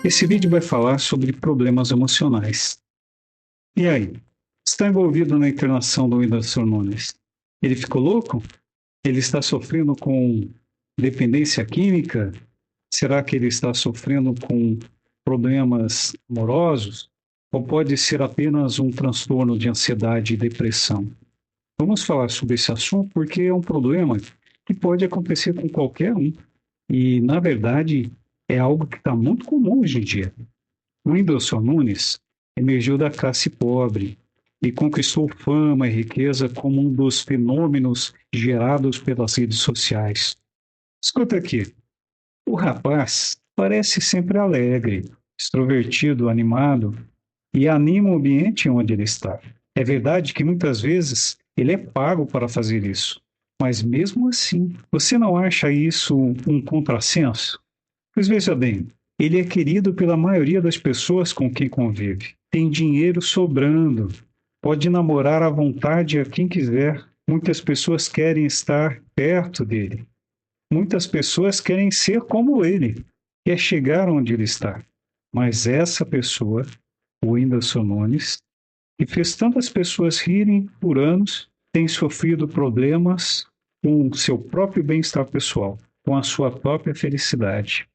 Esse vídeo vai falar sobre problemas emocionais. E aí? Está envolvido na internação do Whindersson Nunes? Ele ficou louco? Ele está sofrendo com dependência química? Será que ele está sofrendo com problemas amorosos? Ou pode ser apenas um transtorno de ansiedade e depressão? Vamos falar sobre esse assunto porque é um problema que pode acontecer com qualquer um. E, na verdade, é algo que está muito comum hoje em dia. O Whindersson Nunes emergiu da classe pobre e conquistou fama e riqueza como um dos fenômenos gerados pelas redes sociais. Escuta aqui, o rapaz parece sempre alegre, extrovertido, animado e anima o ambiente onde ele está. É verdade que muitas vezes ele é pago para fazer isso, mas mesmo assim, você não acha isso um contrassenso? Pois veja bem, ele é querido pela maioria das pessoas com quem convive. Tem dinheiro sobrando. Pode namorar à vontade a quem quiser. Muitas pessoas querem estar perto dele. Muitas pessoas querem ser como ele. Quer chegar onde ele está. Mas essa pessoa, o Whindersson Nunes, que fez tantas pessoas rirem por anos, tem sofrido problemas com o seu próprio bem-estar pessoal, com a sua própria felicidade.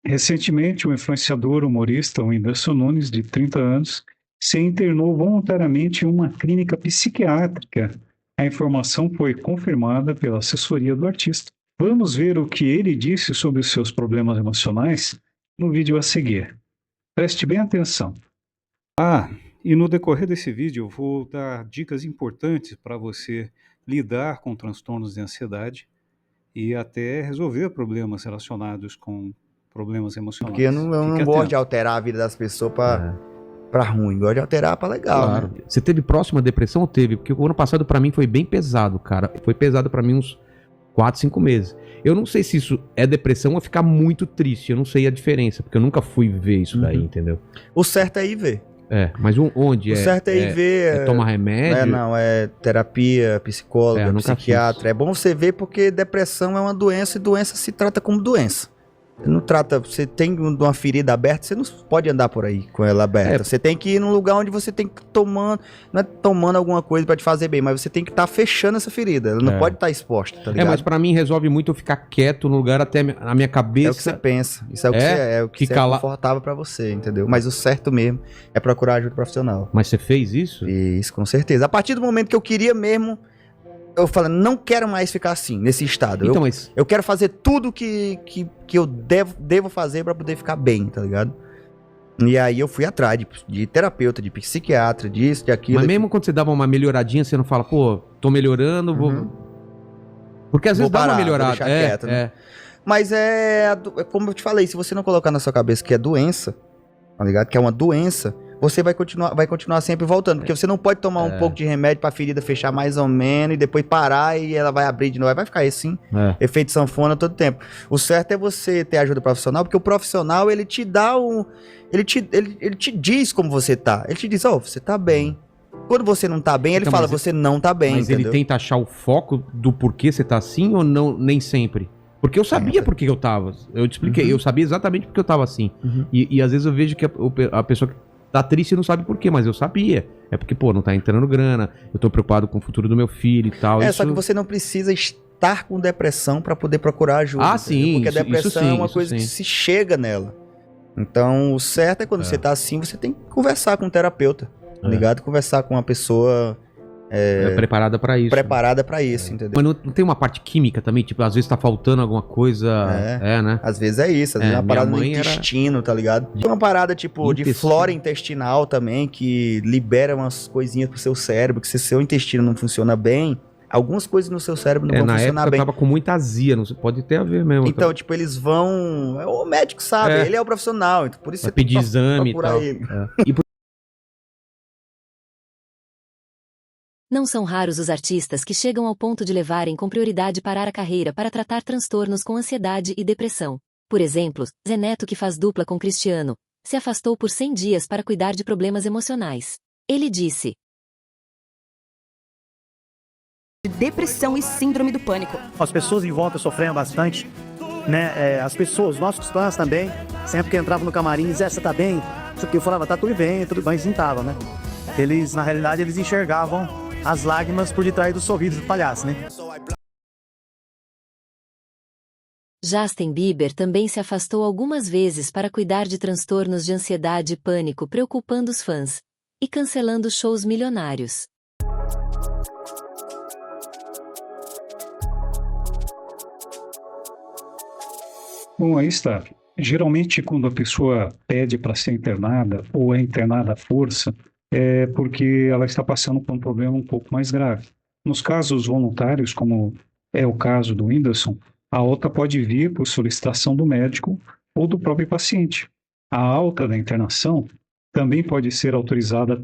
Recentemente, o influenciador humorista Whindersson Nunes, de 30 anos, se internou voluntariamente em uma clínica psiquiátrica. A informação foi confirmada pela assessoria do artista. Vamos ver o que ele disse sobre os seus problemas emocionais no vídeo a seguir. Preste bem atenção. E no decorrer desse vídeo eu vou dar dicas importantes para você lidar com transtornos de ansiedade e até resolver problemas relacionados com problemas emocionais. Porque eu não gosto de alterar a vida das pessoas pra ruim, gosto de alterar pra legal. Claro. Né? Você teve próxima depressão ou teve? Porque o ano passado pra mim foi bem pesado, cara. Foi pesado pra mim uns 4, 5 meses. Eu não sei se isso é depressão ou ficar muito triste. Eu não sei a diferença, porque eu nunca fui ver isso daí, entendeu? O certo é ir ver. Mas onde? O certo é ir ver. É tomar remédio? É terapia, psicóloga, psiquiatra. É bom você ver porque depressão é uma doença e doença se trata como doença. Não trata, você tem uma ferida aberta, você não pode andar por aí com ela aberta. Você tem que ir num lugar onde você tem que tomando, não é tomando alguma coisa pra te fazer bem, mas você tem que estar fechando essa ferida. Ela não pode estar exposta, tá ligado? Mas pra mim resolve muito eu ficar quieto no lugar até a minha cabeça. É o que você pensa. Isso é o que é confortável pra você, entendeu? Mas o certo mesmo é procurar ajuda profissional. Mas você fez isso? Isso, com certeza. A partir do momento que eu queria mesmo, eu falei, não quero mais ficar assim, nesse estado. Então, eu quero fazer tudo que eu devo fazer pra poder ficar bem, tá ligado? E aí eu fui atrás de terapeuta, de psiquiatra, disso, de aquilo. Mas mesmo quando você dava uma melhoradinha, você não fala, pô, tô melhorando, vou... Porque às vezes dá uma melhorada. Quieto, né? Mas como eu te falei, se você não colocar na sua cabeça que é doença, tá ligado? Que é uma doença, você vai continuar sempre voltando. Porque você não pode tomar um pouco de remédio pra ferida fechar mais ou menos e depois parar e ela vai abrir de novo. Vai ficar assim, efeito sanfona todo tempo. O certo é você ter ajuda profissional, porque o profissional, ele te dá ele te diz como você tá. Ele te diz, você tá bem. Quando você não tá bem, ele fala, você não tá bem, mas entendeu? Ele tenta achar o foco do porquê você tá assim ou não, nem sempre? Porque eu sabia por que eu tava. Eu te expliquei, eu sabia exatamente por que eu tava assim. E às vezes eu vejo que a pessoa tá triste e não sabe por quê, mas eu sabia. É porque, não tá entrando grana, eu tô preocupado com o futuro do meu filho e tal. Só que você não precisa estar com depressão pra poder procurar ajuda. Sim. Porque a depressão é uma coisa que se chega nela. Então, o certo é quando você tá assim, você tem que conversar com um terapeuta, tá ligado? Conversar com uma pessoa... preparada pra isso. Preparada pra isso, entendeu? Mas não tem uma parte química também? Tipo, às vezes tá faltando alguma coisa... né? Às vezes é isso. Às vezes é uma parada no intestino, tá ligado? Tem uma parada, tipo, de flora intestinal também, que libera umas coisinhas pro seu cérebro, que se seu intestino não funciona bem, algumas coisas no seu cérebro não vão funcionar bem. Eu tava com muita azia, não pode ter a ver mesmo. Então, tipo, eles vão... O médico sabe, ele é o profissional, então por isso você tem que exame procurar e tal. ele. Não são raros os artistas que chegam ao ponto de levarem com prioridade parar a carreira para tratar transtornos com ansiedade e depressão. Por exemplo, Zé Neto, que faz dupla com Cristiano, se afastou por 100 dias para cuidar de problemas emocionais. Ele disse: depressão e síndrome do pânico. As pessoas em volta sofrendo bastante, né? As pessoas, nossos fãs também, Sempre que entrava no camarim, Zé, você tá bem? Isso aqui eu falava, tá tudo bem, sim, tava, né? Eles, na realidade, eles enxergavam as lágrimas por detrás dos sorrisos do palhaço, né? Justin Bieber também se afastou algumas vezes para cuidar de transtornos de ansiedade e pânico preocupando os fãs, e cancelando shows milionários. Bom, aí está. Geralmente, quando a pessoa pede para ser internada ou é internada à força, é porque ela está passando por um problema um pouco mais grave. Nos casos voluntários, como é o caso do Whindersson, a alta pode vir por solicitação do médico ou do próprio paciente. A alta da internação também pode ser autorizada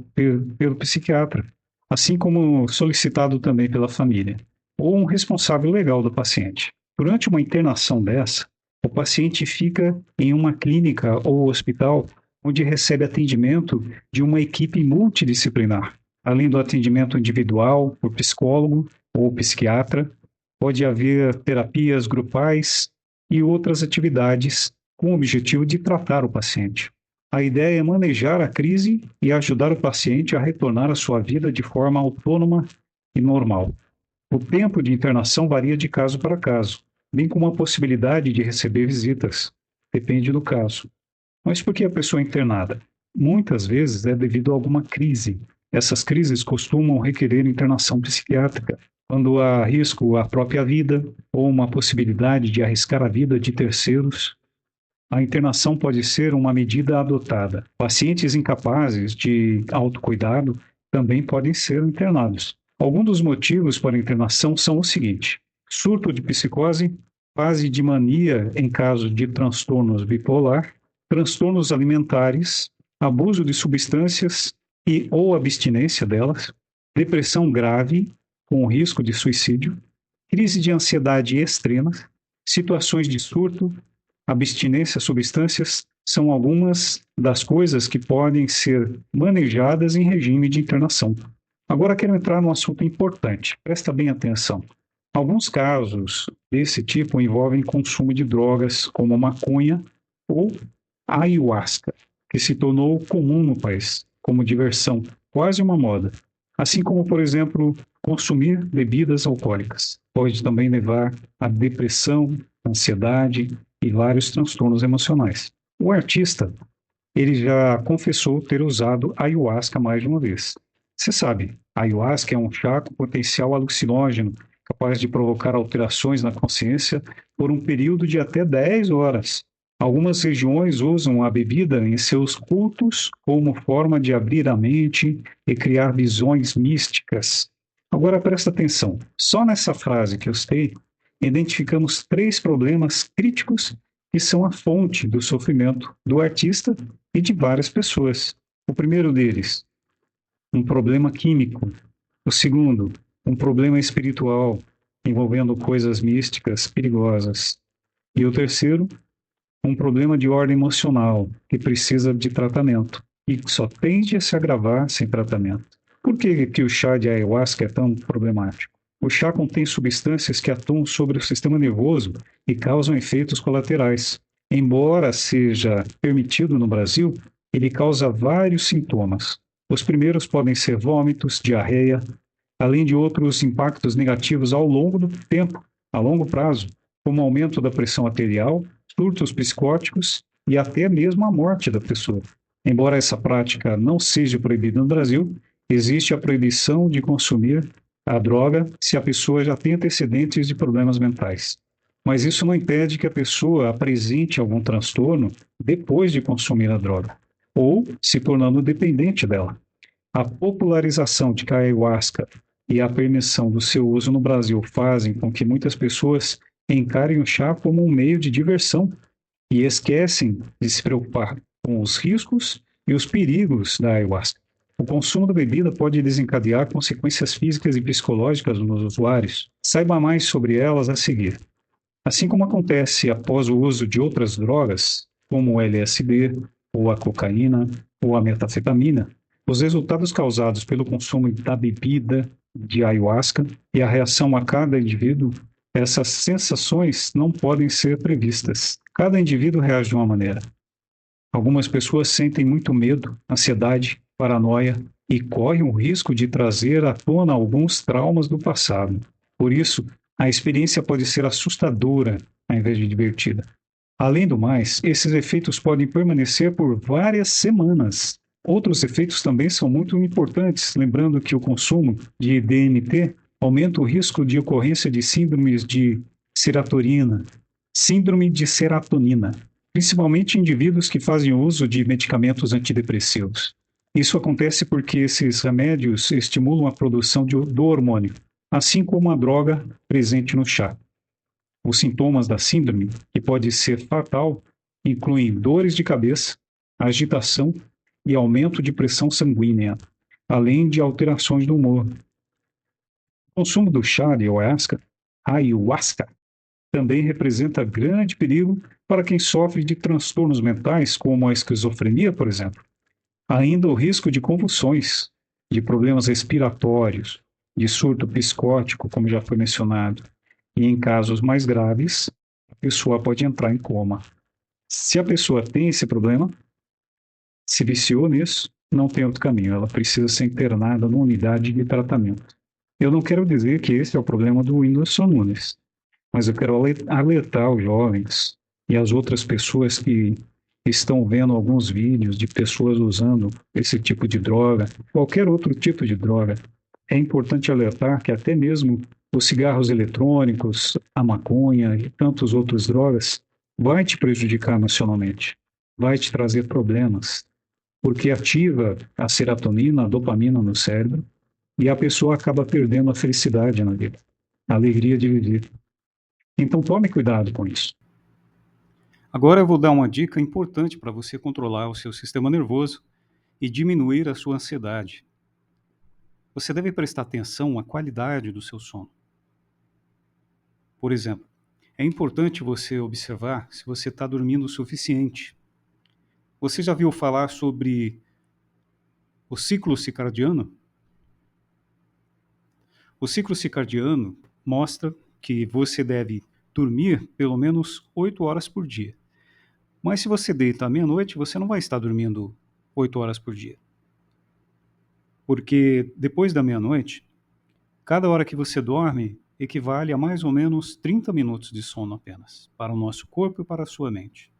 pelo psiquiatra, assim como solicitado também pela família, ou um responsável legal do paciente. Durante uma internação dessa, o paciente fica em uma clínica ou hospital onde recebe atendimento de uma equipe multidisciplinar. Além do atendimento individual por psicólogo ou psiquiatra, pode haver terapias grupais e outras atividades com o objetivo de tratar o paciente. A ideia é manejar a crise e ajudar o paciente a retornar à sua vida de forma autônoma e normal. O tempo de internação varia de caso para caso, bem como a possibilidade de receber visitas. Depende do caso. Mas por que a pessoa é internada? Muitas vezes é devido a alguma crise. Essas crises costumam requerer internação psiquiátrica, quando há risco à própria vida ou uma possibilidade de arriscar a vida de terceiros. A internação pode ser uma medida adotada. Pacientes incapazes de autocuidado também podem ser internados. Alguns dos motivos para a internação são o seguinte: surto de psicose, fase de mania em caso de transtornos bipolar, transtornos alimentares, abuso de substâncias e ou abstinência delas, depressão grave com risco de suicídio, crise de ansiedade extrema, situações de surto, abstinência a substâncias são algumas das coisas que podem ser manejadas em regime de internação. Agora quero entrar num assunto importante. Presta bem atenção. Alguns casos desse tipo envolvem consumo de drogas como maconha ou ayahuasca, que se tornou comum no país, como diversão, quase uma moda. Assim como, por exemplo, consumir bebidas alcoólicas. Pode também levar a depressão, ansiedade e vários transtornos emocionais. O artista, ele já confessou ter usado ayahuasca mais de uma vez. Você sabe, a ayahuasca é um chá com potencial alucinógeno, capaz de provocar alterações na consciência por um período de até 10 horas. Algumas regiões usam a bebida em seus cultos como forma de abrir a mente e criar visões místicas. Agora presta atenção, só nessa frase que eu citei, identificamos 3 problemas críticos que são a fonte do sofrimento do artista e de várias pessoas. O primeiro deles, um problema químico. O segundo, um problema espiritual, envolvendo coisas místicas perigosas. E o terceiro, um problema de ordem emocional, que precisa de tratamento e só tende a se agravar sem tratamento. Por que o chá de ayahuasca é tão problemático? O chá contém substâncias que atuam sobre o sistema nervoso e causam efeitos colaterais. Embora seja permitido no Brasil, ele causa vários sintomas. Os primeiros podem ser vômitos, diarreia, além de outros impactos negativos ao longo do tempo, a longo prazo, como aumento da pressão arterial, surtos psicóticos e até mesmo a morte da pessoa. Embora essa prática não seja proibida no Brasil, existe a proibição de consumir a droga se a pessoa já tem antecedentes de problemas mentais. Mas isso não impede que a pessoa apresente algum transtorno depois de consumir a droga, ou se tornando dependente dela. A popularização de ayahuasca e a permissão do seu uso no Brasil fazem com que muitas pessoas encarem o chá como um meio de diversão e esquecem de se preocupar com os riscos e os perigos da ayahuasca. O consumo da bebida pode desencadear consequências físicas e psicológicas nos usuários. Saiba mais sobre elas a seguir. Assim como acontece após o uso de outras drogas, como o LSD, ou a cocaína, ou a metanfetamina, os resultados causados pelo consumo da bebida de ayahuasca e a reação a cada indivíduo, essas sensações não podem ser previstas. Cada indivíduo reage de uma maneira. Algumas pessoas sentem muito medo, ansiedade, paranoia e correm o risco de trazer à tona alguns traumas do passado. Por isso, a experiência pode ser assustadora ao invés de divertida. Além do mais, esses efeitos podem permanecer por várias semanas. Outros efeitos também são muito importantes, lembrando que o consumo de DMT aumenta o risco de ocorrência de síndromes de síndrome de serotonina, principalmente em indivíduos que fazem uso de medicamentos antidepressivos. Isso acontece porque esses remédios estimulam a produção do hormônio, assim como a droga presente no chá. Os sintomas da síndrome, que pode ser fatal, incluem dores de cabeça, agitação e aumento de pressão sanguínea, além de alterações do humor. O consumo do chá de ayahuasca também representa grande perigo para quem sofre de transtornos mentais, como a esquizofrenia, por exemplo. Ainda o risco de convulsões, de problemas respiratórios, de surto psicótico, como já foi mencionado. E em casos mais graves, a pessoa pode entrar em coma. Se a pessoa tem esse problema, se viciou nisso, não tem outro caminho. Ela precisa ser internada numa unidade de tratamento. Eu não quero dizer que esse é o problema do Whindersson Nunes, mas eu quero alertar os jovens e as outras pessoas que estão vendo alguns vídeos de pessoas usando esse tipo de droga, qualquer outro tipo de droga. É importante alertar que até mesmo os cigarros eletrônicos, a maconha e tantas outras drogas vai te prejudicar emocionalmente, vai te trazer problemas, porque ativa a serotonina, a dopamina no cérebro e a pessoa acaba perdendo a felicidade na vida, a alegria de viver. Então tome cuidado com isso. Agora eu vou dar uma dica importante para você controlar o seu sistema nervoso e diminuir a sua ansiedade. Você deve prestar atenção à qualidade do seu sono. Por exemplo, é importante você observar se você está dormindo o suficiente. Você já viu falar sobre o ciclo circadiano? O ciclo circadiano mostra que você deve dormir pelo menos 8 horas por dia. Mas se você deita à meia-noite, você não vai estar dormindo 8 horas por dia. Porque depois da meia-noite, cada hora que você dorme equivale a mais ou menos 30 minutos de sono apenas, para o nosso corpo e para a sua mente.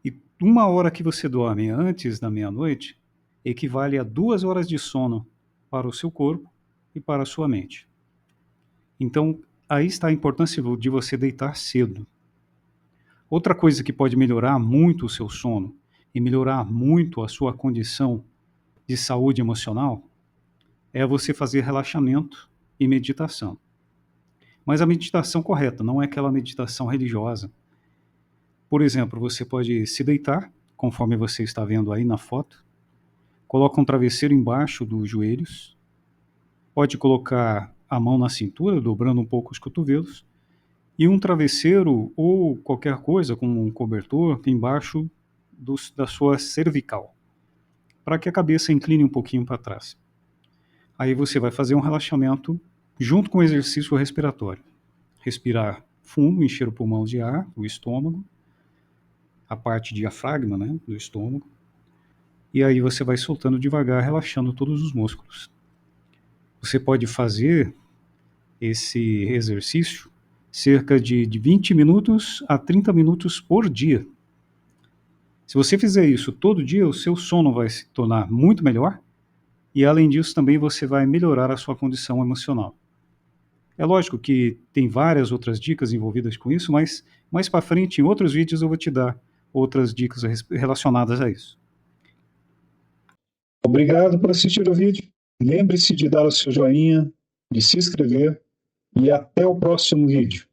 E 1 hora que você dorme antes da meia-noite equivale a 2 horas de sono para o seu corpo e para a sua mente. Então, aí está a importância de você deitar cedo. Outra coisa que pode melhorar muito o seu sono e melhorar muito a sua condição de saúde emocional é você fazer relaxamento e meditação. Mas a meditação correta, não é aquela meditação religiosa. Por exemplo, você pode se deitar, conforme você está vendo aí na foto, coloca um travesseiro embaixo dos joelhos, pode colocar a mão na cintura, dobrando um pouco os cotovelos, e um travesseiro ou qualquer coisa, como um cobertor, embaixo da sua cervical, para que a cabeça incline um pouquinho para trás. Aí você vai fazer um relaxamento junto com o exercício respiratório. Respirar fundo, encher o pulmão de ar, o estômago, a parte diafragma, né, do estômago, e aí você vai soltando devagar, relaxando todos os músculos. Você pode fazer esse exercício cerca de 20 minutos a 30 minutos por dia. Se você fizer isso todo dia, o seu sono vai se tornar muito melhor e, além disso, também você vai melhorar a sua condição emocional. É lógico que tem várias outras dicas envolvidas com isso, mas mais para frente, em outros vídeos, eu vou te dar outras dicas relacionadas a isso. Obrigado por assistir o vídeo. Lembre-se de dar o seu joinha, de se inscrever e até o próximo vídeo.